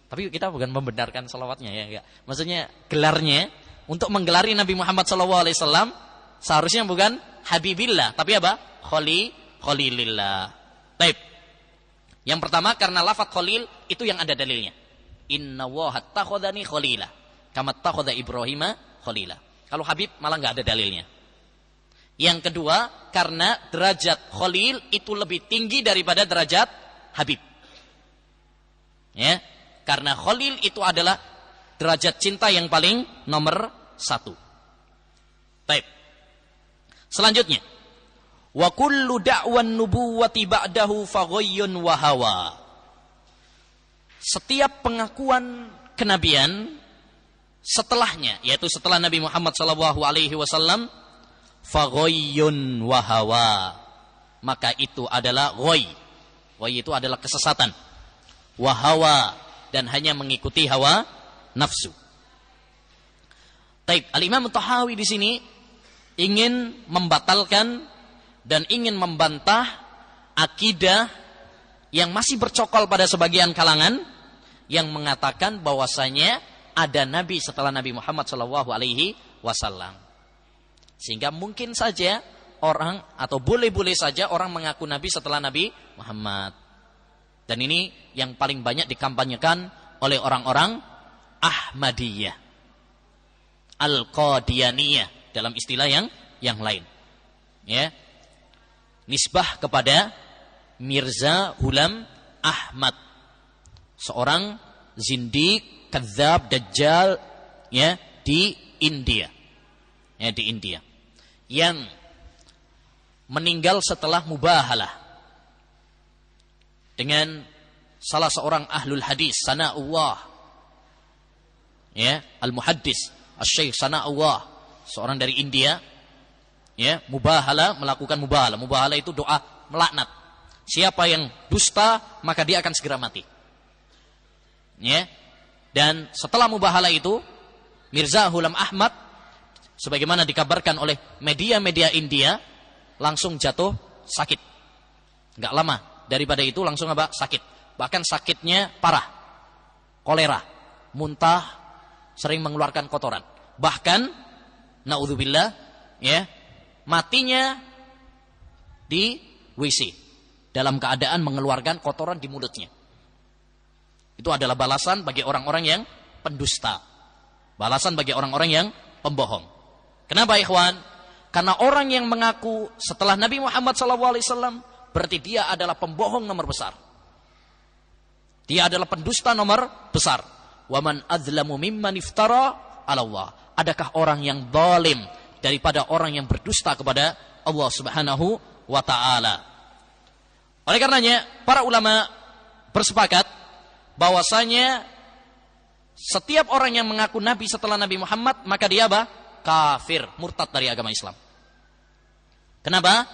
Tapi kita bukan membenarkan sholawatnya ya, enggak. Maksudnya gelarnya untuk menggelari Nabi Muhammad SAW seharusnya bukan Habibillah, tapi apa? Khalilillah. Baik. Yang pertama karena lafaz Khalil itu yang ada dalilnya. Inna Allaha takhadhani khalila kama takhadha Ibrahima khalila. Kalau Habib malah enggak ada dalilnya. Yang kedua karena derajat Khalil itu lebih tinggi daripada derajat Habib. Ya, karena Khalil itu adalah derajat cinta yang paling nomor 1. Baik. Selanjutnya, wa kullu da'wan nubuwati ba'dahu faghayyun wa hawa. Setiap pengakuan kenabian setelahnya, yaitu setelah Nabi Muhammad SAW, faghayyun wa hawa, maka itu adalah ghay. Ghay itu adalah kesesatan. Wa hawa, dan hanya mengikuti hawa nafsu. Taib, Al-Imam Tahawi di sini ingin membatalkan dan ingin membantah akidah yang masih bercokol pada sebagian kalangan yang mengatakan bahwasanya ada nabi setelah Nabi Muhammad SAW. Sehingga mungkin saja orang atau boleh-boleh saja orang mengaku nabi setelah Nabi Muhammad. Dan ini yang paling banyak dikampanyekan oleh orang-orang Ahmadiyah, Al-Qadianiyah dalam istilah yang lain. Ya. Nisbah kepada Mirza Ghulam Ahmad, seorang zindik, kadzab, dajjal, ya, di India. Ya, di India. Yang meninggal setelah mubahalah dengan salah seorang ahlul hadis, Sana'ullah, ya, al-muhaddis, Asy-Syaikh Sana'ullah, seorang dari India, ya, melakukan mubahalah. Mubahalah itu doa melaknat. Siapa yang dusta maka dia akan segera mati. Ya. Dan setelah mubahalah itu Mirza Ghulam Ahmad, sebagaimana dikabarkan oleh media-media India, langsung jatuh sakit. Enggak lama daripada itu langsung apa? Sakit. Bahkan sakitnya parah. Kolera, muntah, sering mengeluarkan kotoran. Bahkan naudzubillah, ya, matinya di WC dalam keadaan mengeluarkan kotoran di mulutnya. Itu adalah balasan bagi orang-orang yang pendusta. Balasan bagi orang-orang yang pembohong. Kenapa ikhwan? Karena orang yang mengaku setelah Nabi Muhammad SAW berarti dia adalah pembohong nomor besar. Dia adalah pendusta nomor besar. Wa man adzlamu mimman iftara 'ala Allah. Adakah orang yang zalim daripada orang yang berdusta kepada Allah Subhanahu wa taala? Oleh karenanya para ulama bersepakat bahwasanya setiap orang yang mengaku nabi setelah Nabi Muhammad maka dia apa? Kafir, murtad dari agama Islam. Kenapa?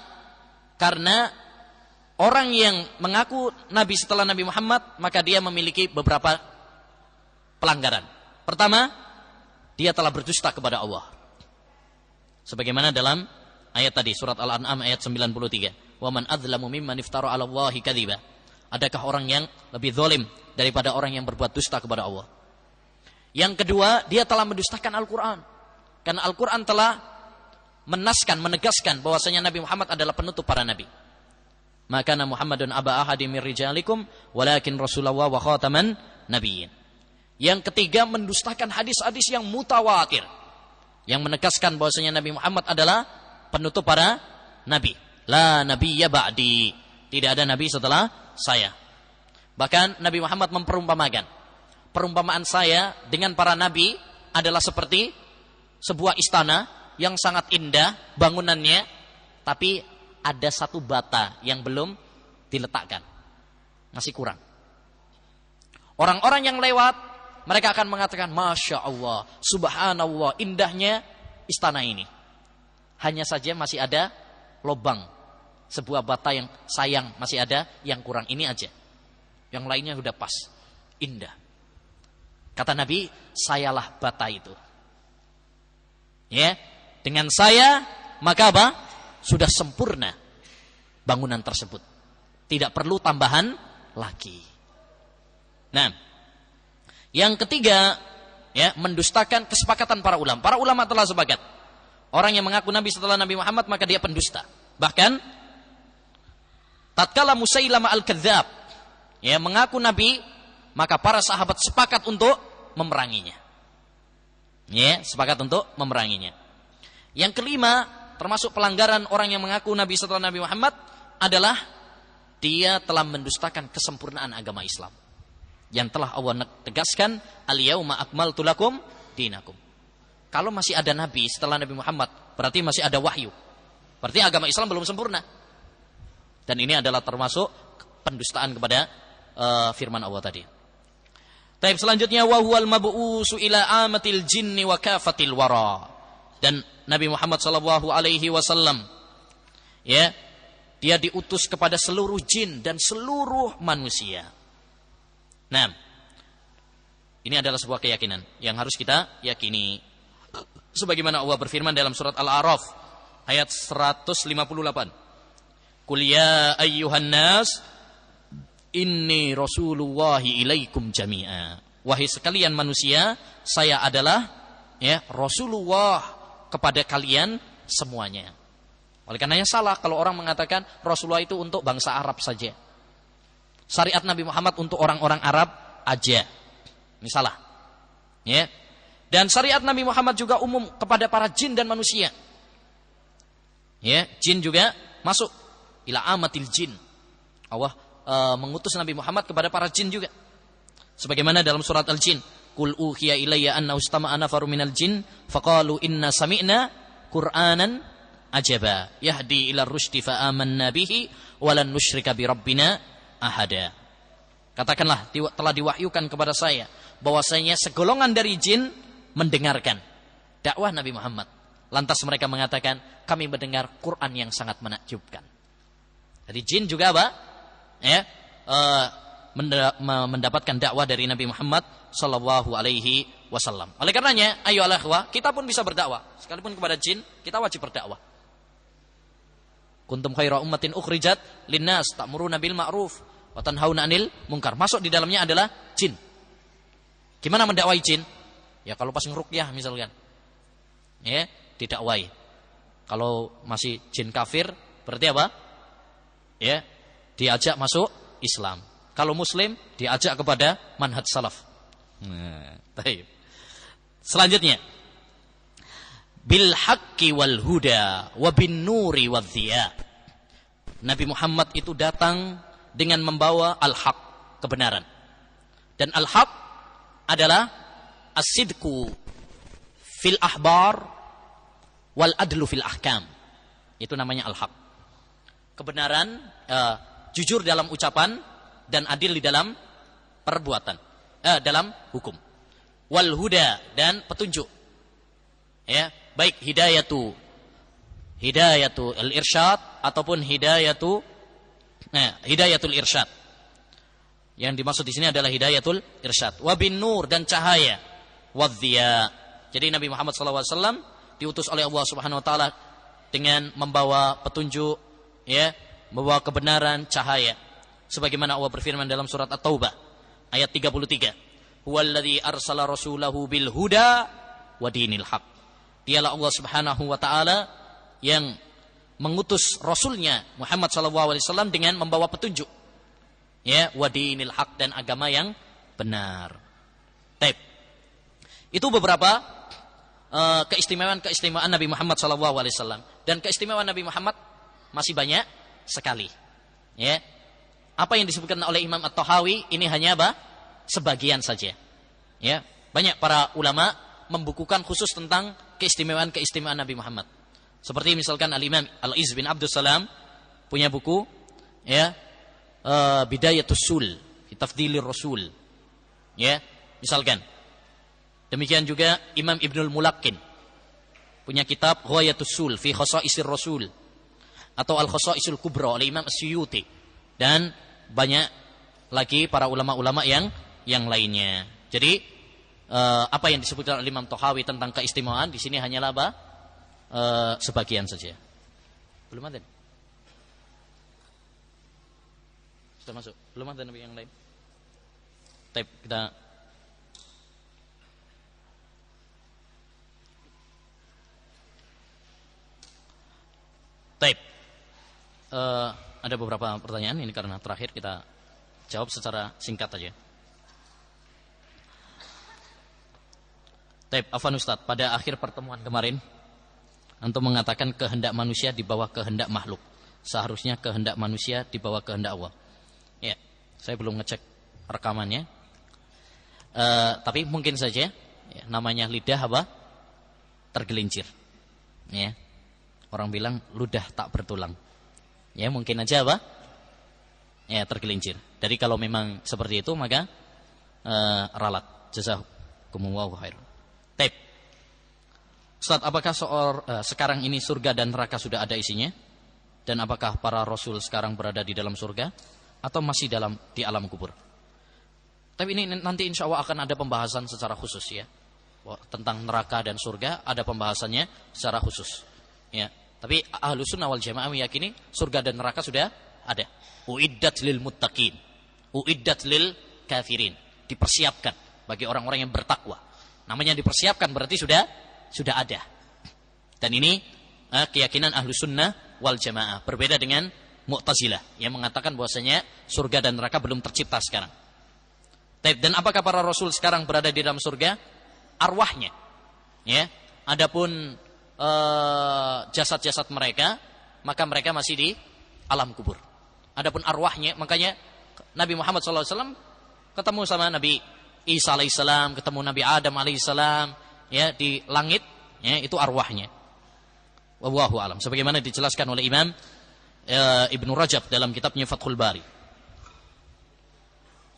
Karena orang yang mengaku nabi setelah Nabi Muhammad maka dia memiliki beberapa pelanggaran. Pertama, dia telah berdusta kepada Allah. Sebagaimana dalam ayat tadi, surat Al-An'am ayat 93. Wa man adzlamu mimman iftara 'ala Allahi kadziba. Adakah orang yang lebih zalim daripada orang yang berbuat dusta kepada Allah? Yang kedua, dia telah mendustakan Al-Qur'an. Karena Al-Qur'an telah menegaskan bahwasanya Nabi Muhammad adalah penutup para nabi. Maka Muhammadun aba ahadi mir rijalikum walakin Rasulullah wa khataman nabiyyin. Yang ketiga, mendustakan hadis-hadis yang mutawatir yang menegaskan bahwasanya Nabi Muhammad adalah penutup para nabi. La nabiyya ba'di. Tidak ada nabi setelah saya. Bahkan Nabi Muhammad memperumpamakan, perumpamaan saya dengan para nabi adalah seperti sebuah istana yang sangat indah bangunannya, tapi ada satu bata yang belum diletakkan. Masih kurang. Orang-orang yang lewat, mereka akan mengatakan, Masya Allah, Subhanallah, indahnya istana ini. Hanya saja masih ada lubang, sebuah bata yang sayang, masih ada yang kurang, ini aja. Yang lainnya sudah pas, indah. Kata Nabi, sayalah bata itu. Ya, dengan saya, maka apa? Sudah sempurna bangunan tersebut. Tidak perlu tambahan lagi. Nah, yang ketiga, ya, mendustakan kesepakatan para ulama. Para ulama telah sepakat. Orang yang mengaku Nabi setelah Nabi Muhammad, maka dia pendusta. Bahkan, tatkala Musailamah al-Kadzdzab, ya, mengaku Nabi, maka para sahabat sepakat untuk memeranginya. Ya, sepakat untuk memeranginya. Yang kelima, termasuk pelanggaran orang yang mengaku Nabi setelah Nabi Muhammad adalah dia telah mendustakan kesempurnaan agama Islam. Yang telah Allah tegaskan, al-yauma akmaltu lakum dinakum. Kalau masih ada Nabi setelah Nabi Muhammad, berarti masih ada wahyu. Berarti agama Islam belum sempurna. Dan ini adalah termasuk pendustaan kepada firman Allah tadi. Baik, selanjutnya wa huwal mab'usu ila amatil jinni wa kafatil wara. Dan Nabi Muhammad sallallahu alaihi wasallam, ya, dia diutus kepada seluruh jin dan seluruh manusia. Nah, ini adalah sebuah keyakinan yang harus kita yakini. Sebagaimana Allah berfirman dalam surat Al-A'raf ayat 158. Qul ya ayyuhan nas inni rasulullahi ilaikum jami'a. Wahai sekalian manusia, saya adalah, ya, Rasulullah kepada kalian semuanya. Oleh karenanya salah kalau orang mengatakan Rasulullah itu untuk bangsa Arab saja. Syariat Nabi Muhammad untuk orang-orang Arab aja. Ini salah. Ya. Dan syariat Nabi Muhammad juga umum kepada para jin dan manusia. Ya, jin juga masuk ila amatil jin. Allah mengutus Nabi Muhammad kepada para jin juga. Sebagaimana dalam surat Al-Jin, Qul uhiya ilayya anna ustama'a nafaru minal jin faqalu inna sami'na Qur'anan ajaba yahdi ila rusydi fa amanna bihi walan nusyrika bi rabbina ahada. Katakanlah, telah diwahyukan kepada saya bahwasanya segolongan dari jin mendengarkan dakwah Nabi Muhammad. Lantas mereka mengatakan, kami mendengar Quran yang sangat menakjubkan. Jadi jin juga apa? Ya, mendapatkan dakwah dari Nabi Muhammad sallallahu alaihi wasallam. Oleh karenanya, ayo al-akhwah, kita pun bisa berdakwah. Sekalipun kepada jin, kita wajib berdakwah. Kuntum khaira ummatin ukhrijat linnas ta'muruna bil ma'ruf wa tanhauna 'anil munkar. Masuk di dalamnya adalah jin. Gimana mendakwai jin? Ya kalau pas ngeruqyah misalkan. Ya, didakwai. Kalau masih jin kafir, berarti apa? Ya, diajak masuk Islam. Kalau muslim, diajak kepada manhaj salaf. Baik. Selanjutnya, bil haqqi wal huda wa bin nuri wadh dhiya. Nabi Muhammad itu datang dengan membawa al-haq, kebenaran. Dan al-haq adalah as-sidqu fil ahbar wal adlu fil ahkam. Itu namanya al-haq. Kebenaran, jujur dalam ucapan dan adil di dalam perbuatan, dalam hukum. Wal huda, dan petunjuk. Ya, baik hidayatul irsyad ataupun hidayatul irsyad. Yang dimaksud di sini adalah hidayatul irsyad. Wa bin nur, dan cahaya. Wadhiya. Jadi Nabi Muhammad SAW diutus oleh Allah Subhanahu wa taala dengan membawa petunjuk, ya, membawa kebenaran, cahaya. Sebagaimana Allah berfirman dalam surat At-Taubah ayat 33. Huwallazi arsala rasulahu bil huda wa dinil haq. Dialah Allah Subhanahu wa taala yang mengutus rasulnya Muhammad sallallahu alaihi wasallam dengan membawa petunjuk, ya, wa dinil haq, dan agama yang benar. Baik. Itu beberapa keistimewaan Nabi Muhammad sallallahu alaihi wasallam, dan keistimewaan Nabi Muhammad masih banyak sekali. Ya. Apa yang disebutkan oleh Imam At-Tahawi ini hanya apa? Sebagian saja. Ya, banyak para ulama membukukan khusus tentang keistimewaan Nabi Muhammad. Seperti misalkan Al-Imam Al-Izz bin Abdus Salam punya buku, ya, Bidayatus Sul fi Tafdhilir Rasul. Ya, misalkan. Demikian juga Imam Ibnul Mulaqqin punya kitab Ghayatus Sul fi Khasa'isir Rasul atau Al-Khasa'isul Kubra oleh Imam As-Suyuti dan banyak lagi para ulama-ulama yang lainnya. Jadi apa yang disebutkan oleh Imam Tahawi tentang keistimewaan di sini hanyalah apa? Sebagian saja. Belum ada. Sudah masuk. Belum ada nabi yang lain. Baik, kita Baik. Ada beberapa pertanyaan ini karena terakhir kita jawab secara singkat aja. Baik, afwan Ustaz, pada akhir pertemuan kemarin antum mengatakan kehendak manusia di bawah kehendak makhluk. Seharusnya kehendak manusia di bawah kehendak Allah. Ya, saya belum ngecek rekamannya. Tapi mungkin saja ya, namanya lidah apa? Tergelincir. Ya. Orang bilang ludah tak bertulang. Ya, mungkin aja apa? Ya, tergelincir. Jadi kalau memang seperti itu maka ralat. Jazakumullahu khairan. Baik. Ustaz, apakah sekarang ini surga dan neraka sudah ada isinya? Dan apakah para rasul sekarang berada di dalam surga atau masih di alam kubur? Tapi ini nanti insya Allah akan ada pembahasan secara khusus ya. Tentang neraka dan surga ada pembahasannya secara khusus. Ya. Tapi Ahlus Sunnah wal Jamaah meyakini surga dan neraka sudah ada. Uiddat lil muttaqin, uiddat lil kafirin. Dipersiapkan bagi orang-orang yang bertakwa. Namanya dipersiapkan berarti sudah ada. Dan ini keyakinan Ahlus Sunnah wal Jamaah. Berbeda dengan Mu'tazilah yang mengatakan bahwasanya surga dan neraka belum tercipta sekarang. Dan apakah para rasul sekarang berada di dalam surga? Arwahnya. Ya. Adapun jasad-jasad mereka, maka mereka masih di alam kubur. Adapun arwahnya, makanya Nabi Muhammad SAW ketemu sama Nabi Isa alaihissalam, ketemu Nabi Adam alaihissalam, ya di langit, ya itu arwahnya. Wallahu alam. Sebagaimana dijelaskan oleh Imam Ibnu Rajab dalam kitabnya Fathul Bari.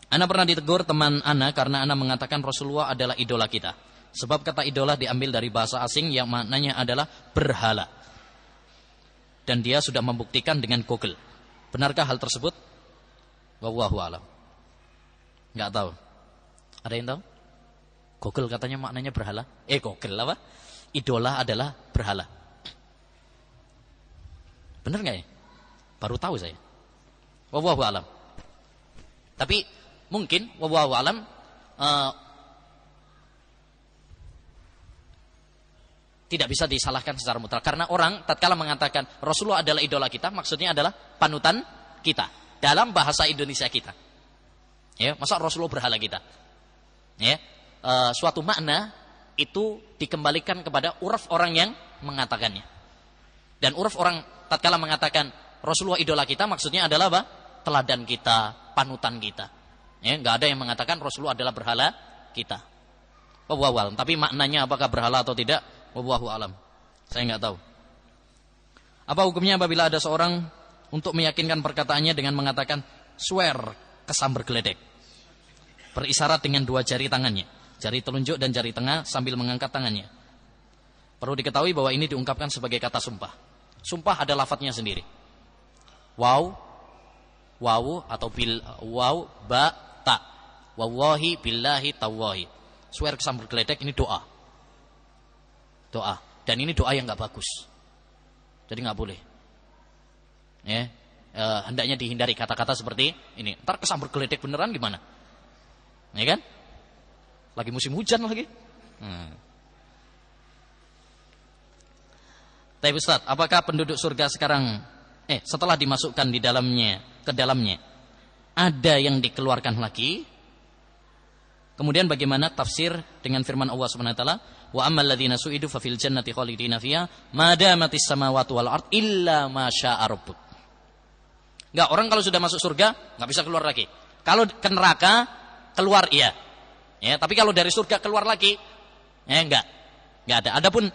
Ana pernah ditegur teman Ana karena Ana mengatakan Rasulullah adalah idola kita. Sebab kata idola diambil dari bahasa asing yang maknanya adalah berhala. Dan dia sudah membuktikan dengan Google. Benarkah hal tersebut? Wallahu alam. Enggak tahu. Ada yang tahu? Google katanya maknanya berhala. Google apa? Idola adalah berhala. Benar enggak ya? Baru tahu saya. Wallahu alam. Tapi mungkin wallahu alam tidak bisa disalahkan secara mutlak karena orang tatkala mengatakan Rasulullah adalah idola kita, maksudnya adalah panutan kita dalam bahasa Indonesia kita. Ya, masa Rasulullah berhala kita? Ya, suatu makna itu dikembalikan kepada uruf orang yang mengatakannya. Dan uruf orang tatkala mengatakan Rasulullah idola kita, maksudnya adalah apa? Teladan kita, panutan kita. Ya, enggak ada yang mengatakan Rasulullah adalah berhala kita. Wallahu alam. Tapi maknanya apakah berhala atau tidak? Wallahu alam. Saya enggak tahu. Apa hukumnya apabila ada seorang untuk meyakinkan perkataannya dengan mengatakan swear kesambar geledek. Berisyarat dengan dua jari tangannya, jari telunjuk dan jari tengah sambil mengangkat tangannya. Perlu diketahui bahwa ini diungkapkan sebagai kata sumpah. Sumpah ada lafadznya sendiri. Waw atau bil waw ba ta. Wallahi billahi tawahi. Swear kesambar geledek ini doa. Dan ini doa yang enggak bagus. Jadi enggak boleh. Ya, hendaknya dihindari kata-kata seperti ini. Ntar kesambar geledek beneran gimana? Ya kan? Lagi musim hujan lagi. Tapi Ustaz, apakah penduduk surga sekarang setelah dimasukkan ke dalamnya ada yang dikeluarkan lagi? Kemudian bagaimana tafsir dengan firman Allah Subhanahu wa taala, wa ammal ladzina su'idu fa fil jannati khalidina fiha ma damatis samawati wal ard illa ma syaa rabbuk. Enggak, orang kalau sudah masuk surga enggak bisa keluar lagi. Kalau ke neraka keluar iya. Ya, tapi kalau dari surga keluar lagi enggak ada. Adapun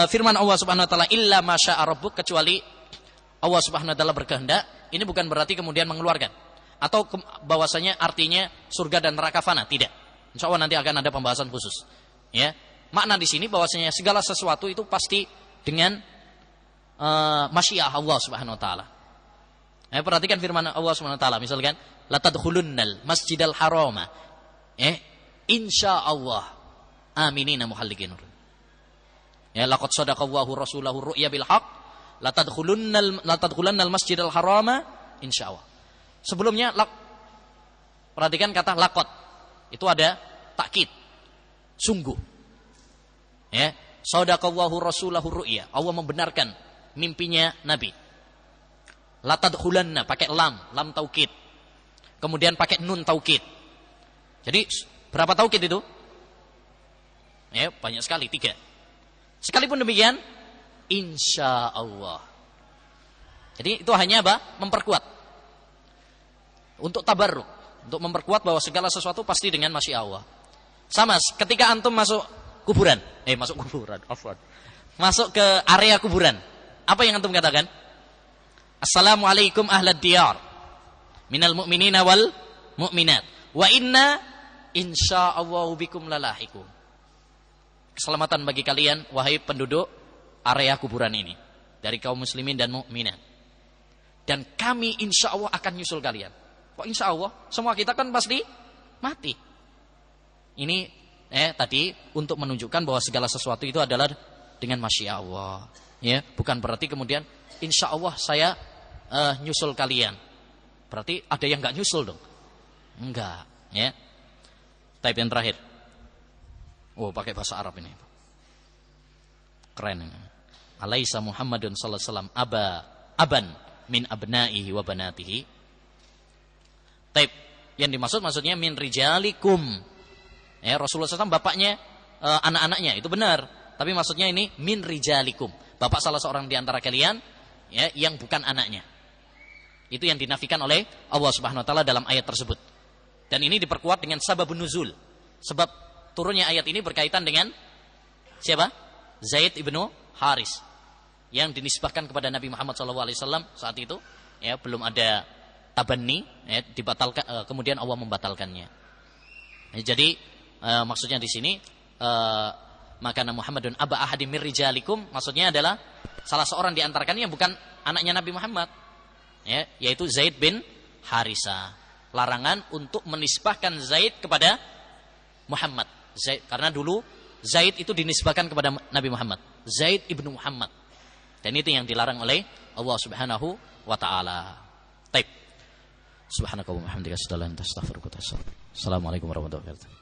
firman Allah Subhanahu wa taala illa ma syaa rabbuk, kecuali Allah Subhanahu wa taala berkehendak, ini bukan berarti kemudian mengeluarkan atau bahwasanya artinya surga dan neraka fana, tidak. Insya Allah nanti akan ada pembahasan khusus. Ya, makna di sini bahwasanya segala sesuatu itu pasti dengan masyiah Allah Subhanahu wa taala. Perhatikan firman Allah Subhanahu wa taala, misalkan la tadkhulunnal masjidal harama. Insyaallah aminina muhalliqin. Ya, laqad sadaqallahu rasulahu ru'ya bil haqq la tadkhulunnal masjidal harama insyaallah. Sebelumnya perhatikan kata laqad. Itu ada takkid. Sungguh. Ya, sadaqallahu rasulahu ru'ya. Allah membenarkan mimpinya Nabi. La tadkhulanna pakai lam taukid. Kemudian pakai nun taukid. Jadi berapa taukid itu? Ya, banyak sekali, 3. Sekalipun demikian, insya Allah. Jadi itu hanya apa? Memperkuat. Untuk tabarruk, untuk memperkuat bahwa segala sesuatu pasti dengan masyiah Allah. Sama ketika antum masuk kuburan, masuk ke area kuburan. Apa yang antum katakan? Assalamualaikum ahlad diyar minal mu'minina wal mu'minat wa inna insyaallahu bikum lalahikum. Keselamatan bagi kalian wahai penduduk area kuburan ini dari kaum muslimin dan mukminat. Dan kami insya Allah akan nyusul kalian. Kok insya Allah? Semua kita kan pasti mati. Ini tadi untuk menunjukkan bahwa segala sesuatu itu adalah dengan masyiah Allah. Ya, bukan berarti kemudian insya Allah saya nyusul kalian. Berarti ada yang nggak nyusul dong? Enggak. Ya. Type yang terakhir. Oh, pakai bahasa Arab ini. Keren. Alaisa Muhammadun sallallahu alaihi wasallam aban min abnaihi wa banatihi. Type yang dimaksud maksudnya min rijalikum. Ya, Rasulullah SAW bapaknya anak-anaknya itu benar. Tapi maksudnya ini min rijalikum. Bapak salah seorang di antara kalian ya yang bukan anaknya. Itu yang dinafikan oleh Allah Subhanahu wa taala dalam ayat tersebut. Dan ini diperkuat dengan sababun nuzul. Sebab turunnya ayat ini berkaitan dengan siapa? Zaid ibnu Haris yang dinisbahkan kepada Nabi Muhammad SAW saat itu. Ya, belum ada tabanni, ya, dibatalkan. Kemudian Allah membatalkannya. Ya, jadi maksudnya di sini maka Muhammadun aba ahadim mir rijalikum maksudnya adalah salah seorang di antara kalian yang bukan anaknya Nabi Muhammad. Ya, yaitu Zaid bin Harisah. Larangan untuk menisbahkan Zaid kepada Muhammad. Zaid, karena dulu Zaid itu dinisbahkan kepada Nabi Muhammad. Zaid ibnu Muhammad. Dan itu yang dilarang oleh Allah Subhanahu wa taala. Taib. Subhanakallahumma wa bihamdika asyhadu an la ilaha illa anta astaghfiruka wa atubu ilaik. Assalamualaikum warahmatullahi wabarakatuh.